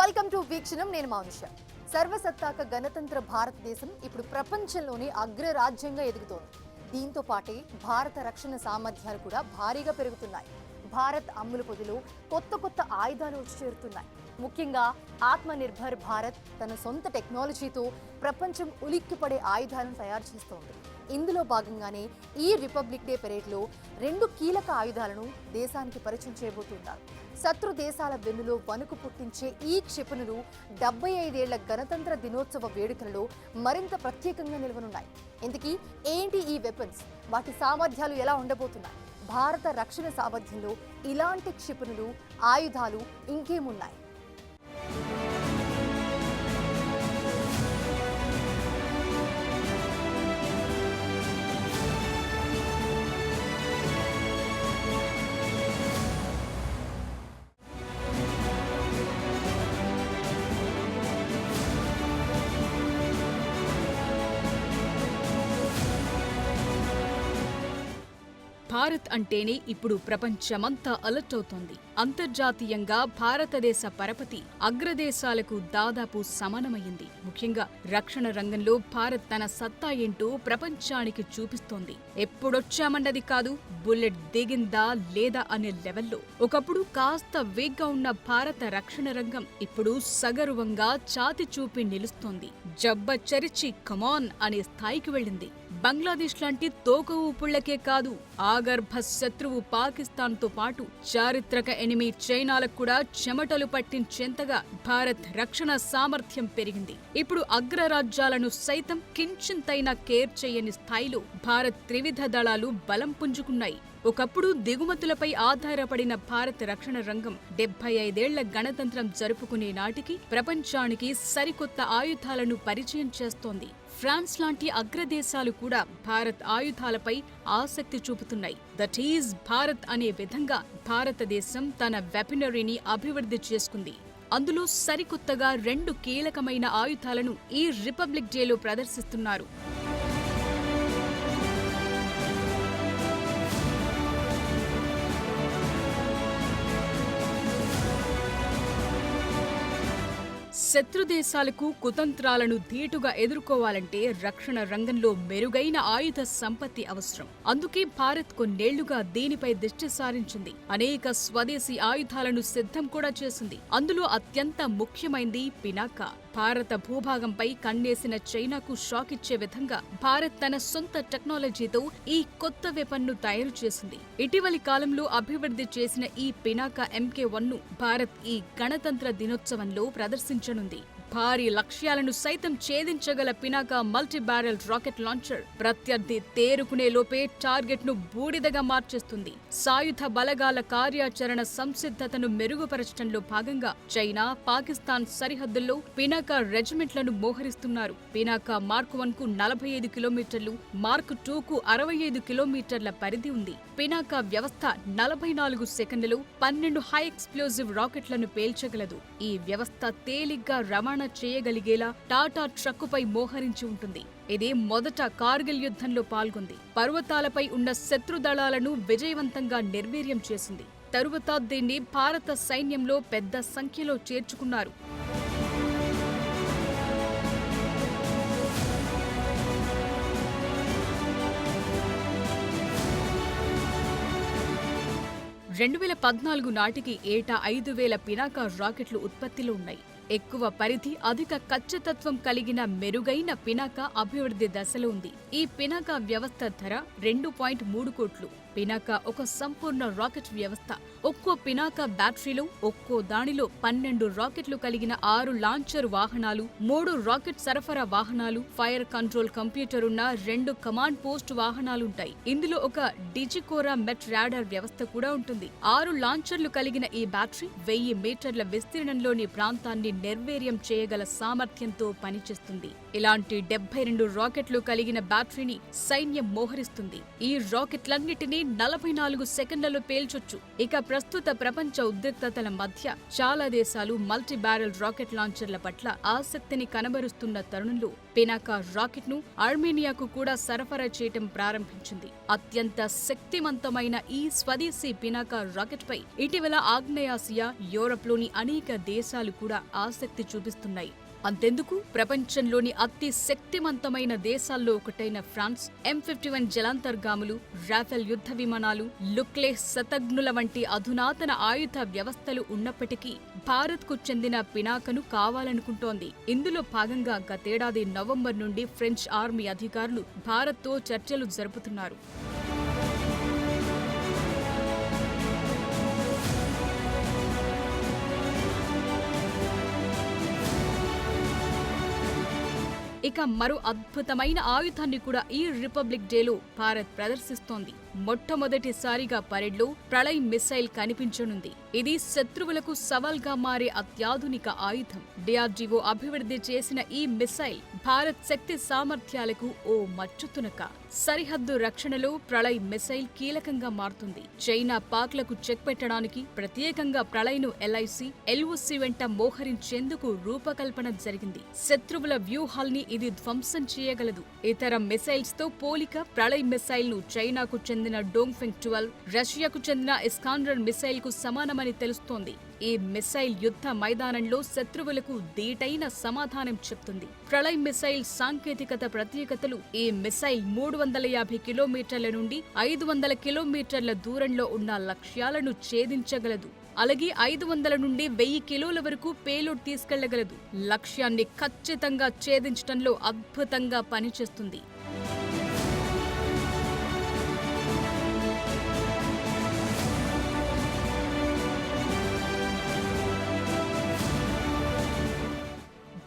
Welcome to వీక్షణం. నేను మౌనిష. సర్వసత్తాక గణతంత్ర భారతదేశం ఇప్పుడు ప్రపంచంలోనే అగ్రరాజ్యంగా ఎదుగుతోంది. దీంతో పాటే భారత రక్షణ సామర్థ్యాలు కూడా భారీగా పెరుగుతున్నాయి. భారత్ అమ్ముల పొదిలో కొత్త ఆయుధాలు వచ్చి చేరుతున్నాయి. ముఖ్యంగా ఆత్మనిర్భర్ భారత్ తన సొంత టెక్నాలజీతో ప్రపంచం ఉలిక్కిపడే ఆయుధాలను తయారు చేస్తోంది. ఇందులో భాగంగానే ఈ రిపబ్లిక్ డే పెరేడ్లో 2 కీలక ఆయుధాలను దేశానికి పరిచయం చేయబోతున్నారు. శత్రు దేశాల వెన్నులో వణుకు పుట్టించే ఈ క్షిపణులు 75 ఏళ్ల గణతంత్ర దినోత్సవ వేడుకలలో మరింత ప్రత్యేకంగా నిలవనున్నాయి. ఇంతకీ ఏంటి ఈ వెపన్స్? వాటి సామర్థ్యాలు ఎలా ఉండబోతున్నాయి? భారత రక్షణ సామర్థ్యంలో ఇలాంటి క్షిపణులు, ఆయుధాలు ఇంకేమున్నాయి? భారత్ అంటేనే ఇప్పుడు ప్రపంచమంతా అలర్ట్ అవుతోంది. అంతర్జాతీయంగా భారతదేశ పరపతి అగ్రదేశాలకు దాదాపు సమానమైంది. ముఖ్యంగా రక్షణ రంగంలో భారత్ తన సత్తా ఏంటో ప్రపంచానికి చూపిస్తోంది. ఎప్పుడొచ్చామన్నది కాదు, బుల్లెట్ దిగిందా లేదా అనే లెవెల్లో ఒకప్పుడు కాస్త వేగ్గా ఉన్న భారత రక్షణ రంగం ఇప్పుడు సగర్వంగా ఛాతి చూపి నిలుస్తోంది. జబ్బ చరిచి కమాన్ అనే స్థాయికి వెళ్ళింది. బంగ్లాదేశ్ లాంటి తోక ఊపుళ్లకే కాదు, ఆగర్భ శత్రువు పాకిస్తాన్తో పాటు చారిత్రక ఎనిమి చైనాలకు కూడా చెమటలు పట్టించేంతగా భారత్ రక్షణ సామర్థ్యం పెరిగింది. ఇప్పుడు అగ్రరాజ్యాలను సైతం కించింతైనా కేర్ చేయని స్థాయిలో భారత్ త్రివిధ దళాలు బలం పుంజుకున్నాయి. ఒకప్పుడు దిగుమతులపై ఆధారపడిన భారత రక్షణ రంగం 75 ఏళ్ల గణతంత్రం జరుపుకునే నాటికి ప్రపంచానికి సరికొత్త ఆయుధాలను పరిచయం చేస్తోంది. ఫ్రాన్స్ లాంటి అగ్రదేశాలు కూడా భారత్ ఆయుధాలపై ఆసక్తి చూపుతున్నాయి. దట్ ఈజ్ భారత్ అనే విధంగా భారతదేశం తన వెపనరీని అభివృద్ధి చేసుకుంది. అందులో సరికొత్తగా 2 కీలకమైన ఆయుధాలను ఈ రిపబ్లిక్ డేలో ప్రదర్శిస్తున్నారు. శత్రుదేశాలకు కుతంత్రాలను ధీటుగా ఎదుర్కోవాలంటే రక్షణ రంగంలో మెరుగైన ఆయుధ సంపత్తి అవసరం. అందుకే భారత్ కొన్నేళ్లుగా దీనిపై దృష్టి సారించింది. అనేక స్వదేశీ ఆయుధాలను సిద్ధం కూడా చేసింది. అందులో అత్యంత ముఖ్యమైంది పినాకా. భారత భూభాగంపై కన్నేసిన చైనాకు షాక్ ఇచ్చే విధంగా భారత్ తన సొంత టెక్నాలజీతో ఈ కొత్త వెపన్ను తయారు చేసింది. ఇటీవలి కాలంలో అభివృద్ధి చేసిన ఈ పినాకా MK1ను భారత్ ఈ గణతంత్ర దినోత్సవంలో ప్రదర్శించనుంది. భారీ లక్ష్యాలను సైతం ఛేదించగల Pinaka multi barrel rocket launcher ప్రత్యర్థి తేరుకునే లోపే టార్గెట్ ను బూడిదగా మార్చేస్తుంది. సాయుధ బలగాల కార్యాచరణ సంసిద్ధతను మెరుగుపరచడంలో భాగంగా చైనా, పాకిస్తాన్ సరిహద్దుల్లో పినాకా రెజిమెంట్లను మోహరిస్తున్నారు. పినాకా మార్క్ 1 కు 45 కిలోమీటర్లు, మార్క్ 2 కు 65 కిలోమీటర్ల పరిధి ఉంది. పినాకా వ్యవస్థ 44 సెకండ్లలో 12 హై ఎక్స్ప్లోజివ్ రాకెట్లను పేల్చగలదు. ఈ వ్యవస్థ తేలిగ్గా రవాణా చేయగలిగేలా టాటా ట్రక్కుపై మోహరించి ఉంటుంది. ఇది మొదట కార్గిల్ యుద్ధంలో పాల్గొంది. పర్వతాలపై ఉన్న శత్రు దళాలను విజయవంతంగా నిర్వీర్యం చేసింది. తరువాత దీన్ని భారత సైన్యంలో పెద్ద సంఖ్యలో చేర్చుకున్నారు. రెండు 2014 నాటికి ఏటా 5,000 పినాకా రాకెట్లు ఉత్పత్తిలో ఉన్నాయి. ఎక్కువ పరిధి, అధిక ఖచ్చితత్వం కలిగిన మెరుగైన పినాకా అభివృద్ధి దశలో ఉంది. ఈ పినాకా వ్యవస్థ ధర 2.3 కోట్లు. పినాకా ఒక సంపూర్ణ రాకెట్ వ్యవస్థ. ఒక్కో పినాకా బ్యాటరీలో ఒక్కో దానిలో 12 రాకెట్లు కలిగిన 6 లాంచర్ వాహనాలు, 3 రాకెట్ సరఫరా వాహనాలు, ఫైర్ కంట్రోల్ కంప్యూటర్ ఉన్న 2 కమాండ్ పోస్ట్ వాహనాలుంటాయి. ఇందులో ఒక డిజికోరా మెట్ రాడార్ వ్యవస్థ కూడా ఉంటుంది. 6 లాంచర్లు కలిగిన ఈ బ్యాటరీ 1000 మీటర్ల విస్తీర్ణంలోని ప్రాంతాన్ని నిర్వీర్యం చేయగల సామర్థ్యంతో పనిచేస్తుంది. ఇలాంటి 72 రాకెట్లు కలిగిన బ్యాటరీని సైన్యం మోహరిస్తుంది. ఈ రాకెట్లన్నిటినీ 44 సెకండ్లలో పేల్చొచ్చు. ఇక ప్రస్తుత ప్రపంచ ఉద్రిక్తతల మధ్య చాలా దేశాలు మల్టీ బ్యారెల్ రాకెట్ లాంచర్ల పట్ల ఆసక్తిని కనబరుస్తున్న తరుణంలో పినాకా రాకెట్ ను ఆర్మేనియాకు కూడా సరఫరా చేయటం ప్రారంభించింది. అత్యంత శక్తివంతమైన ఈ స్వదేశీ పినాకా రాకెట్ పై ఇటీవల ఆగ్నేయాసియా, యూరప్లోని అనేక దేశాలు కూడా ఆసక్తి చూపిస్తున్నాయి. అంతెందుకు, ప్రపంచంలోని అతి శక్తివంతమైన దేశాల్లో ఒకటైన ఫ్రాన్స్ M51 జలాంతర్గాములు, రాఫెల్ యుద్ధ విమానాలు, లుక్లెహ్ శతఘ్నుల వంటి అధునాతన ఆయుధ వ్యవస్థలు ఉన్నప్పటికీ భారత్కు చెందిన పినాకను కావాలనుకుంటోంది. ఇందులో భాగంగా గతేడాది నవంబర్ నుండి ఫ్రెంచ్ ఆర్మీ అధికారులు భారత్తో చర్చలు జరుపుతున్నారు. ఇక మరో అద్భుతమైన ఆయుధాన్ని కూడా ఈ రిపబ్లిక్ డేలో భారత్ ప్రదర్శిస్తోంది. మొట్టమొదటిసారిగా పరేడ్లో ప్రళయ్ మిసైల్ కనిపించనుంది. ఇది శత్రువులకు సవాల్గా మారే అత్యాధునిక ఆయుధం. డిఆర్డీఓ అభివృద్ధి చేసిన ఈ మిసైల్ భారత్ శక్తి సామర్థ్యాలకు ఓ మచ్చుతునక. సరిహద్దు రక్షణలో ప్రళయ్ మిసైల్ కీలకంగా మారుతుంది. చైనా పాక్లకు చెక్ పెట్టడానికి ప్రత్యేకంగా ప్రళయ్ను LOC వెంట మోహరించేందుకు రూపకల్పన జరిగింది. శత్రువుల వ్యూహాల్ని ఇది ధ్వంసం చేయగలదు. ఇతర మిసైల్స్ తో పోలిక ప్రళయ్ మిసైల్ ను చైనాకు చెందిన డోంగ్ఫెంగ్ 12, రష్యాకు చెందిన ఇస్కాండర్ మిసైల్ కు సమానమని తెలుస్తోంది. ఈ మిసైల్ యుద్ధ మైదానంలో శత్రువులకు దీటైన సమాధానం చెప్తుంది. ప్రళయ్ మిసైల్ సాంకేతికత ప్రత్యేకతలు: ఈ మిసైల్ 350 కిలోమీటర్ల నుండి 500 కిలోమీటర్ల దూరంలో ఉన్న లక్ష్యాలను ఛేదించగలదు. అలాగే 500 నుండి 1000 కిలోల వరకు పేలోడ్ తీసుకెళ్లగలదు. లక్ష్యాన్ని ఖచ్చితంగా ఛేదించడంలో అద్భుతంగా పనిచేస్తుంది.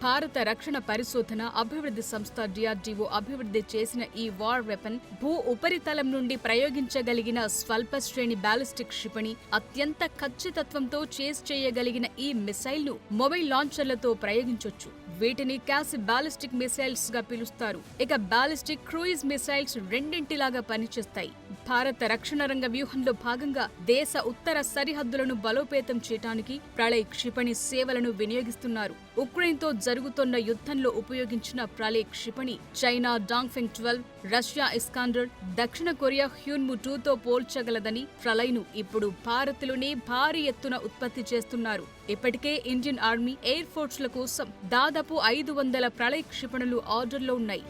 భారత రక్షణ పరిశోధన అభివృద్ధి సంస్థ DRDO అభివృద్ధి చేసిన ఈ వార్ వెపన్ భూ ఉపరితలం నుండి ప్రయోగించగలిగిన స్వల్ప శ్రేణి బాలిస్టిక్ క్షిపణి, అత్యంత ఖచ్చితత్వంతో చేస్ చేయగలిగిన ఈ మిసైల్ ను మొబైల్ లాంచర్లతో ప్రయోగించొచ్చు. వీటిని క్యాసి బాలిస్టిక్ మిసైల్స్ గా పిలుస్తారు. ఇక బాలిస్టిక్, క్రూయిజ్ మిసైల్స్ రెండింటిలాగా పనిచేస్తాయి. భారత రక్షణ రంగ వ్యూహంలో భాగంగా దేశ ఉత్తర సరిహద్దులను బలోపేతం చేయడానికి ప్రళయ్ క్షిపణి సేవలను వినియోగిస్తున్నారు. ఉక్రెయిన్తో జరుగుతున్న యుద్ధంలో ఉపయోగించిన ప్రళయ్ క్షిపణి చైనా డాంగ్ఫెంగ్ 12, రష్యా ఇస్కాండర్, దక్షిణ కొరియా హ్యూన్ము 2తో పోల్చగలదని ప్రళయ్ను ఇప్పుడు భారత్లోనే భారీ ఎత్తున ఉత్పత్తి చేస్తున్నారు. ఇప్పటికే ఇండియన్ ఆర్మీ, ఎయిర్ ఫోర్స్ల కోసం దాదాపు 500 ప్రళయ్ క్షిపణులు ఆర్డర్లో ఉన్నాయి.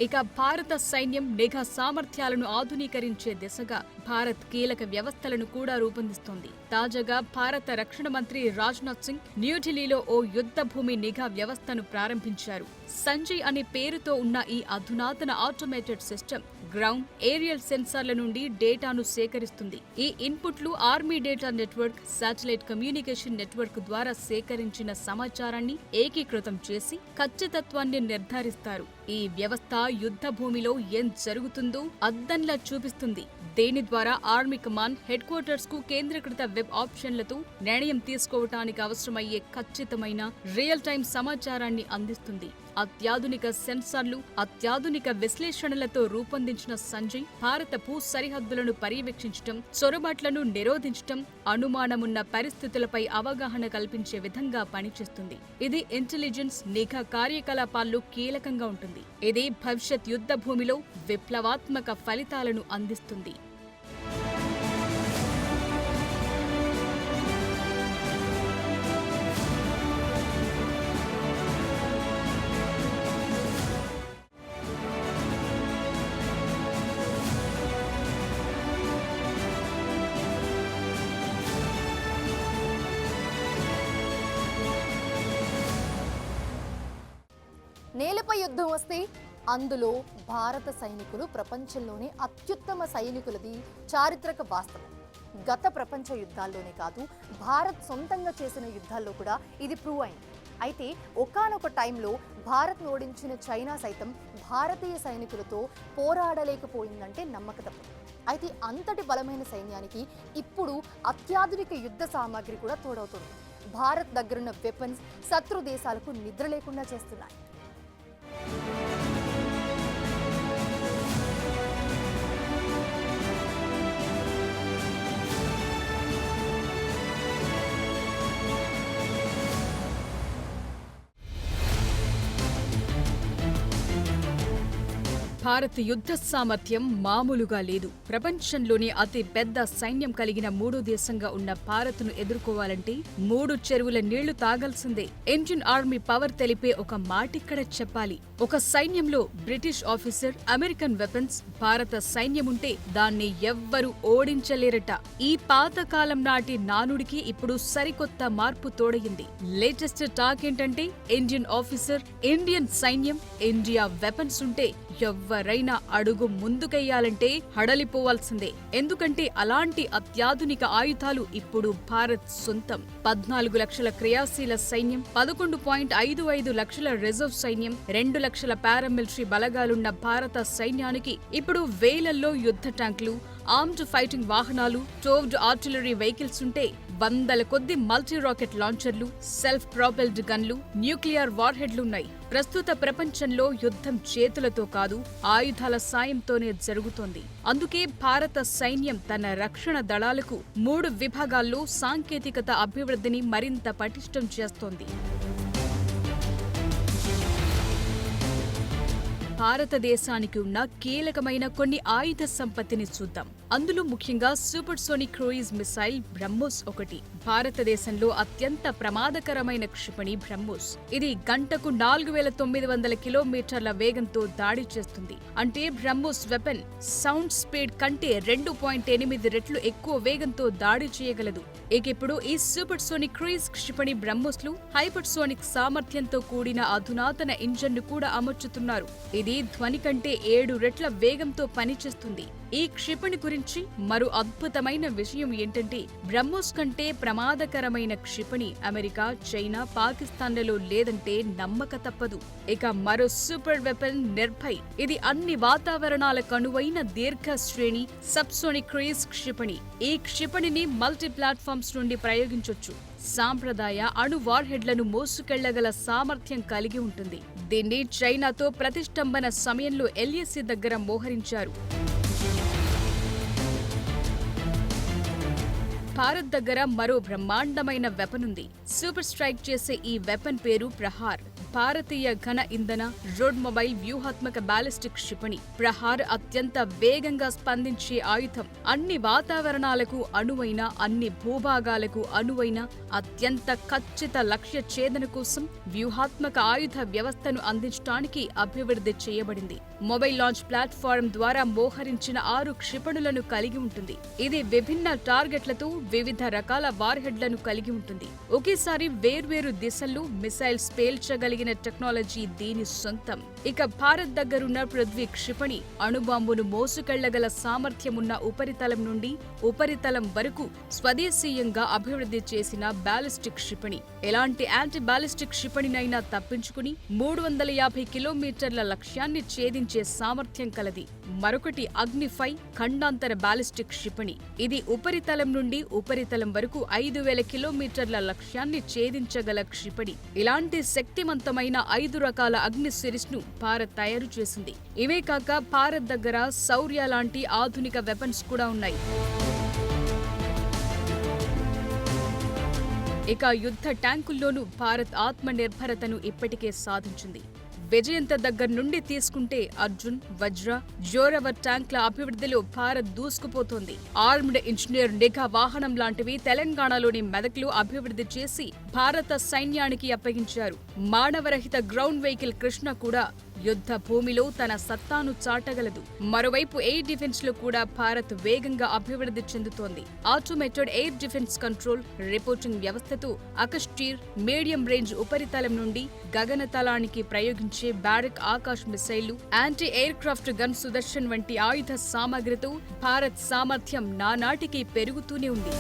ఇక భారత సైన్యం నిఘా సామర్థ్యాలను ఆధునీకరించే దిశగా భారత్ కీలక వ్యవస్థలను కూడా రూపొందిస్తోంది. తాజాగా భారత రక్షణ మంత్రి రాజ్నాథ్ సింగ్ న్యూఢిల్లీలో ఓ యుద్ధ భూమి నిఘా వ్యవస్థను ప్రారంభించారు. సంజయ్ అనే పేరుతో ఉన్న ఈ అధునాతన ఆటోమేటెడ్ సిస్టమ్ గ్రౌండ్, ఏరియల్ సెన్సార్ల నుండి డేటాను సేకరిస్తుంది. ఈ ఇన్పుట్లు army data network, satellite communication network ద్వారా సేకరించిన సమాచారాన్ని ఏకీకృతం చేసి ఖచ్చితత్వాన్ని నిర్ధారిస్తారు. ఈ వ్యవస్థ యుద్ధ భూమిలో ఏం జరుగుతుందో అద్దంలా చూపిస్తుంది. దీని ద్వారా ఆర్మీ కమాండ్ హెడ్ క్వార్టర్స్ కు కేంద్రీకృత వెబ్ ఆప్షన్లతో నిర్ణయం తీసుకోవటానికి అవసరమయ్యే ఖచ్చితమైన రియల్ టైం సమాచారాన్ని అందిస్తుంది. అత్యాధునిక సెన్సార్లు, అత్యాధునిక విశ్లేషణలతో రూపొందించిన సంజయ్ భారత భూ సరిహద్దులను పర్యవేక్షించటం, చొరబాట్లను నిరోధించటం, అనుమానమున్న పరిస్థితులపై అవగాహన కల్పించే విధంగా పనిచేస్తుంది. ఇది ఇంటెలిజెన్స్, నిఘా కార్యకలాపాల్లో కీలకంగా ఉంటుంది. ఇది భవిష్యత్ యుద్ధ భూమిలో విప్లవాత్మక ఫలితాలను అందిస్తుంది. నేలపై యుద్ధం వస్తే అందులో భారత సైనికులు ప్రపంచంలోనే అత్యుత్తమ సైనికులది చారిత్రక వాస్తవం. గత ప్రపంచ యుద్ధాల్లోనే కాదు, భారత్ సొంతంగా చేసిన యుద్ధాల్లో కూడా ఇది ప్రూవ్ అయింది. అయితే ఒకానొక టైంలో భారత్ను ఓడించిన చైనా సైతం భారతీయ సైనికులతో పోరాడలేకపోయిందంటే నమ్మక తప్పదు. అయితే అంతటి బలమైన సైన్యానికి ఇప్పుడు అత్యాధునిక యుద్ధ సామాగ్రి కూడా తోడవుతుంది. భారత్ దగ్గరున్న వెపన్స్ శత్రు దేశాలకు నిద్ర లేకుండా చేస్తున్నాయి. భారత్ యుద్ధ సామర్థ్యం మామూలుగా లేదు. ప్రపంచంలోనే అతి పెద్ద సైన్యం కలిగిన మూడో దేశంగా ఉన్న భారత్ను ఎదుర్కోవాలంటే 3 చెరువుల నీళ్లు తాగాల్సిందే. ఇండియన్ ఆర్మీ పవర్ తెలిపే ఒక మాటిక్కడ చెప్పాలి. ఒక సైన్యంలో బ్రిటిష్ ఆఫీసర్, అమెరికన్ వెపన్స్, భారత సైన్యముంటే దాన్ని ఎవ్వరూ ఓడించలేరట. ఈ పాతకాలం నాటి నానుడికి ఇప్పుడు సరికొత్త మార్పు తోడయింది. లేటెస్ట్ టాక్ ఏంటంటే ఇండియన్ ఆఫీసర్, ఇండియన్ సైన్యం, ఇండియా వెపన్స్ ఉంటే ఎవ్వరైనా అడుగు ముందుకెయ్యాలంటే హడలిపోవాల్సిందే. ఎందుకంటే అలాంటి అత్యాధునిక ఆయుధాలు ఇప్పుడు భారత్ సొంతం. 14 లక్షల క్రియాశీల సైన్యం, 11.55 లక్షల రిజర్వ్ సైన్యం, 2 లక్షల పారామిలిటరీ బలగాలున్న భారత సైన్యానికి ఇప్పుడు వేలల్లో యుద్ధ ట్యాంకులు, ఆర్మ్డ్ ఫైటింగ్ వాహనాలు, టోవ్డ్ ఆర్టిలరీ వెహికల్స్ ఉంటే వందల కొద్ది మల్టీ రాకెట్ లాంచర్లు, సెల్ఫ్ ప్రాపెల్డ్ గన్లు, న్యూక్లియర్ వార్హెడ్లున్నాయి. ప్రస్తుత ప్రపంచంలో యుద్ధం చేతులతో కాదు, ఆయుధాల సాయంతోనే జరుగుతోంది. అందుకే భారత సైన్యం తన రక్షణ దళాలకు 3 విభాగాల్లో సాంకేతికత అభివృద్ధిని మరింత పటిష్టం చేస్తోంది. భారతదేశానికి ఉన్న కీలకమైన కొన్ని ఆయుధ సంపత్తిని చూద్దాం. అందులో ముఖ్యంగా సూపర్సోనిక్ క్రూయిజ్ మిసైల్ బ్రహ్మోస్ ఒకటి. భారతదేశంలో అత్యంత ప్రమాదకరమైన క్షిపణి బ్రహ్మోస్. ఇది గంటకు 4900 కిలోమీటర్ల వేగంతో దాడి చేస్తుంది. అంటే బ్రహ్మోస్ వెపన్ సౌండ్ స్పీడ్ కంటే 2.8 రెట్లు ఎక్కువ వేగంతో దాడి చేయగలదు. ఇప్పుడు ఈ సూపర్సోనిక్ క్రూయిజ్ క్షిపణి బ్రహ్మోస్ లు హైపర్సోనిక్ సామర్థ్యంతో కూడిన అధునాతన ఇంజన్ ను కూడా అమర్చుతున్నారు. ఇది ధ్వని కంటే 7 రెట్ల వేగంతో పనిచేస్తుంది. ఈ క్షిపణి గురించి మరో అద్భుతమైన విషయం ఏంటంటే బ్రహ్మోస్ కంటే ప్రమాదకరమైన క్షిపణి అమెరికా, చైనా, పాకిస్తాన్లలో లేదంటే నమ్మక తప్పదు. ఇక మరో సూపర్ వెపన్ నిర్భయ్. ఇది అన్ని వాతావరణాలకు అనువైన దీర్ఘ శ్రేణి సబ్సోనిక్ క్రూయిజ్ క్షిపణి. ఈ క్షిపణిని మల్టీ ప్లాట్ఫామ్స్ నుండి ప్రయోగించొచ్చు. సాంప్రదాయ అణు వార్హెడ్లను మోసుకెళ్లగల సామర్థ్యం కలిగి ఉంటుంది. దీన్ని చైనాతో ప్రతిష్టంభన సమయంలో ఎల్ఏసీ దగ్గర మోహరించారు. భారత్ దగ్గర మరో బ్రహ్మాండమైన వెపన్ ఉంది. సూపర్ స్ట్రైక్ చేసే ఈ వెపన్ పేరు ప్రహార్. భారతీయ ఘన ఇంధన రోడ్ మొబైల్ వ్యూహాత్మక బాలిస్టిక్ క్షిపణి. ప్రహార్ అత్యంత వేగంగా స్పందించే ఆయుధం. అన్ని వాతావరణాలకు అనువైన, అన్ని భూభాగాలకు అనువైన, అత్యంత ఖచ్చిత లక్ష్య ఛేదన కోసం వ్యూహాత్మక ఆయుధ వ్యవస్థను అందించడానికి అభివృద్ధి చేయబడింది. మొబైల్ లాంచ్ ప్లాట్ఫారం ద్వారా మోహరించిన 6 క్షిపణులను కలిగి ఉంటుంది. ఇది విభిన్న టార్గెట్లతో వివిధ రకాల వార్హెడ్లను కలిగి ఉంటుంది. ఒకేసారి వేర్వేరు దిశల్లో మిసైల్స్ పేల్చగలిగిన టెక్నాలజీ దీని సొంతం. ఇక భారత్ దగ్గరున్న పృథ్వీ క్షిపణి అణుబాంబును మోసుకెళ్లగల సామర్థ్యమున్న ఉపరితలం నుండి ఉపరితలం వరకు స్వదేశీయంగా అభివృద్ధి చేసిన బాలిస్టిక్ క్షిపణి. ఎలాంటి యాంటీ బాలిస్టిక్ క్షిపణినైనా తప్పించుకుని 350 కిలోమీటర్ల లక్ష్యాన్ని ఛేదించే సామర్థ్యం కలది. మరొకటి అగ్ని-5 ఖండాంతర బాలిస్టిక్ క్షిపణి. ఇది ఉపరితలం నుండి ఉపరితలం వరకు 5000 కిలోమీటర్ల లక్ష్యాన్ని ఛేదించగల క్షిపణి. ఇలాంటి శక్తివంతమైన 5 రకాల అగ్ని సిరీస్ ను భారత్ తయారు చేసింది. ఇవే కాక భారత్ దగ్గర శౌర్య లాంటి ఆధునిక వెపన్స్ కూడా ఉన్నాయి. ఇక యుద్ధ ట్యాంకుల్లోనూ భారత్ ఆత్మ నిర్భరతను ఇప్పటికే సాధించింది. విజయంత దగ్గర నుండి తీసుకుంటే అర్జున్, వజ్ర, జోరవర్ ట్యాంక్ల అభివృద్ధిలో భారత్ దూసుకుపోతోంది. ఆర్మ్డ్ ఇంజనీర్ నిఘా వాహనం లాంటివి తెలంగాణలోని మెదక్లో అభివృద్ధి చేసి భారత సైన్యానికి అప్పగించారు. మానవరహిత గ్రౌండ్ వెహికల్ కృష్ణ కూడా యుద్ధ భూమిలో తన సత్తాను చాటగలదు. మరోవైపు ఎయిర్ డిఫెన్స్ లో కూడా భారత్ వేగంగా అభివృద్ధి చెందుతోంది. Automated air defence control, reporting వ్యవస్థతో అకస్టీర్ మీడియం రేంజ్ ఉపరితలం నుండి గగనతలానికి ప్రయోగించే బ్యారక్ ఆకాశ్ మిసైళ్లు, anti aircraft gun Sudarshan వంటి ఆయుధ సామగ్రితో భారత్ సామర్థ్యం నానాటికి పెరుగుతూనే ఉంది.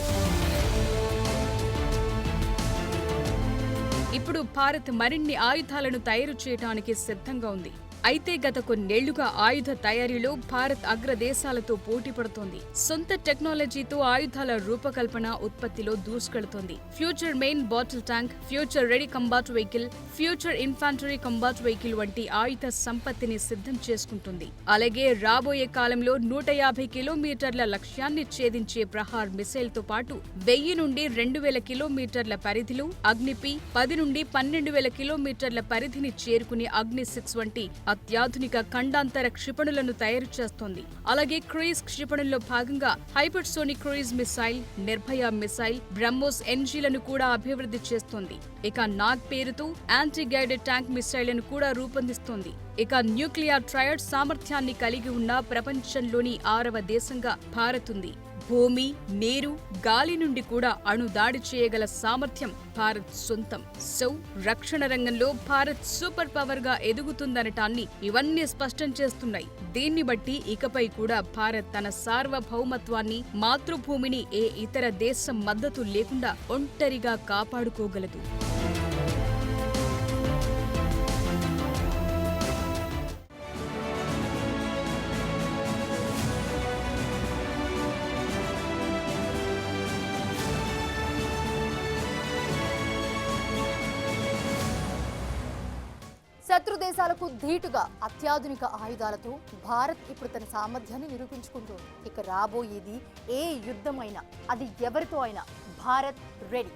ఇప్పుడు భారత్ మరిన్ని ఆయుధాలను తయారు చేయడానికి సిద్ధంగా ఉంది. అయితే గత కొన్నేళ్లుగా ఆయుధ తయారీలో భారత్ అగ్రదేశాలతో పోటీ పడుతోంది. సొంత టెక్నాలజీతో ఆయుధాల రూపకల్పన, ఉత్పత్తిలో దూసుకెళ్తోంది. Future main battle tank, future ready combat vehicle, future infantry combat vehicle వంటి ఆయుధ సంపత్తిని సిద్ధం చేసుకుంటుంది. అలాగే రాబోయే కాలంలో 150 కిలోమీటర్ల లక్ష్యాన్ని ఛేదించే ప్రహార్ మిసైల్ తో పాటు 1000 నుండి 2000 కిలోమీటర్ల పరిధిలో అగ్నిపి, 10 నుండి 12,000 కిలోమీటర్ల పరిధిని చేరుకునే అగ్ని-6 వంటి అత్యాధునిక ఖండాంతర క్షిపణులను తయారు చేస్తోంది. అలాగే క్రూయిజ్ క్షిపణుల్లో భాగంగా hypersonic cruise missile, Nirbhay missile, BrahMos ఎన్జీలను కూడా అభివృద్ధి చేస్తోంది. ఇక నాగ్ పేరుతో యాంటీ గైడెడ్ ట్యాంక్ మిసైళ్లను కూడా రూపొందిస్తోంది. ఇక న్యూక్లియర్ ట్రయడ్ సామర్థ్యాన్ని కలిగి ఉన్న ప్రపంచంలోని 6వ దేశంగా భారత్ ఉంది. భూమి, నీరు, గాలి నుండి కూడా అణు దాడి చేయగల సామర్థ్యం భారత్ సొంతం. సో రక్షణ రంగంలో భారత్ సూపర్ పవర్ గా ఎదుగుతుందనటాన్ని ఇవన్నీ స్పష్టం చేస్తున్నాయి. దీన్ని బట్టి ఇకపై కూడా భారత్ తన సార్వభౌమత్వాన్ని, మాతృభూమిని ఏ ఇతర దేశం మద్దతు లేకుండా ఒంటరిగా కాపాడుకోగలదు. శత్రు దేశాలకు ధీటుగా అత్యాధునిక ఆయుధాలతో భారత్ ఇప్పుడు తన సామర్థ్యాన్ని నిరూపించుకుంటోంది. ఇక రాబోయేది ఏ యుద్ధమైనా, అది ఎవరితో అయినా భారత్ రెడీ.